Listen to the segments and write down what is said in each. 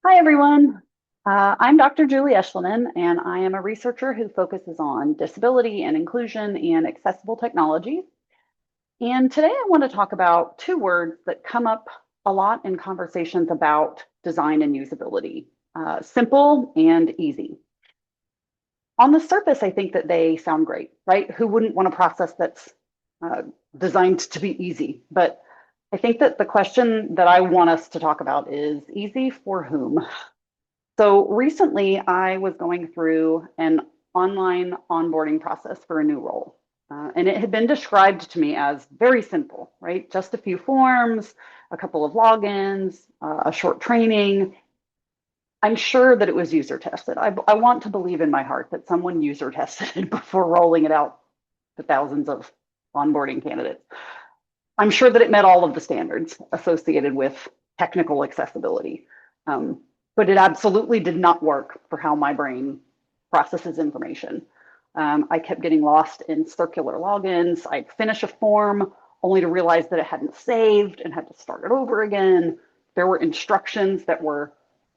Hi, everyone. I'm Dr. Julie Eshleman, and I am a researcher who focuses on disability and inclusion and accessible technologies. And today I want to talk about two words that come up a lot in conversations about design and usability, simple and easy. On the surface, I think that they sound great, right? Who wouldn't want a process that's uh, designed to be easy? But I think that the question that I want us to talk about is easy for whom? So recently, I was going through an online onboarding process for a new role. And it had been described to me as very simple, right? Just a few forms, a couple of logins, a short training. I'm sure that it was user tested. I want to believe in my heart that someone user tested it before rolling it out to thousands of onboarding candidates. I'm sure that it met all of the standards associated with technical accessibility. Um, but it absolutely did not work for how my brain processes information. I kept getting lost in circular logins. I'd finish a form only to realize that it hadn't saved and had to start it over again. There were instructions that were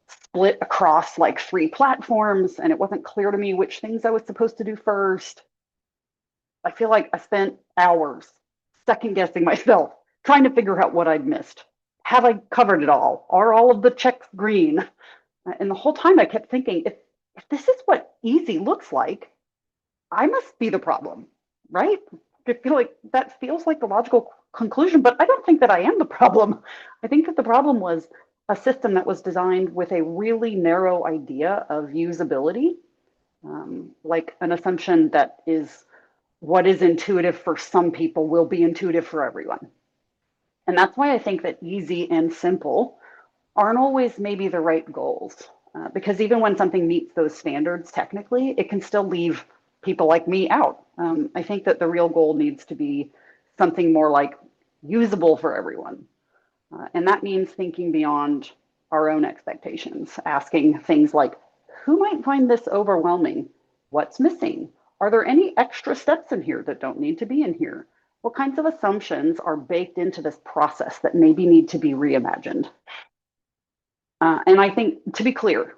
split across like three platforms, and it wasn't clear to me which things I was supposed to do first. I feel like I spent hours second guessing myself, trying to figure out what I'd missed. Have I covered it all? Are all of the checks green? And the whole time I kept thinking, if this is what easy looks like, I must be the problem, right? I feel like that feels like the logical conclusion, but I don't think that I am the problem. I think that the problem was a system that was designed with a really narrow idea of usability, like an assumption that is what is intuitive for some people will be intuitive for everyone. And that's why I think that easy and simple aren't always maybe the right goals. Because even when something meets those standards technically, it can still leave people like me out. I think that the real goal needs to be something more like usable for everyone. And that means thinking beyond our own expectations, asking things like, who might find this overwhelming? What's missing? Are there any extra steps in here that don't need to be in here? What kinds of assumptions are baked into this process that maybe need to be reimagined? And I think, to be clear,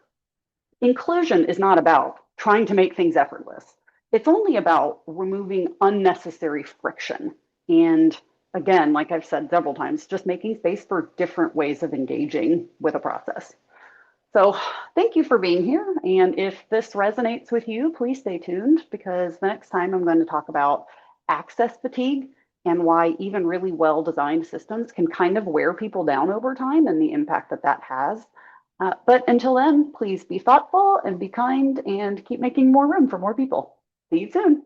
inclusion is not about trying to make things effortless. It's only about removing unnecessary friction. And again, like I've said several times, just making space for different ways of engaging with a process. So thank you for being here. And if this resonates with you, please stay tuned because the next time I'm going to talk about access fatigue and why even really well designed systems can kind of wear people down over time and the impact that that has. But until then, please be thoughtful and be kind and keep making more room for more people. See you soon.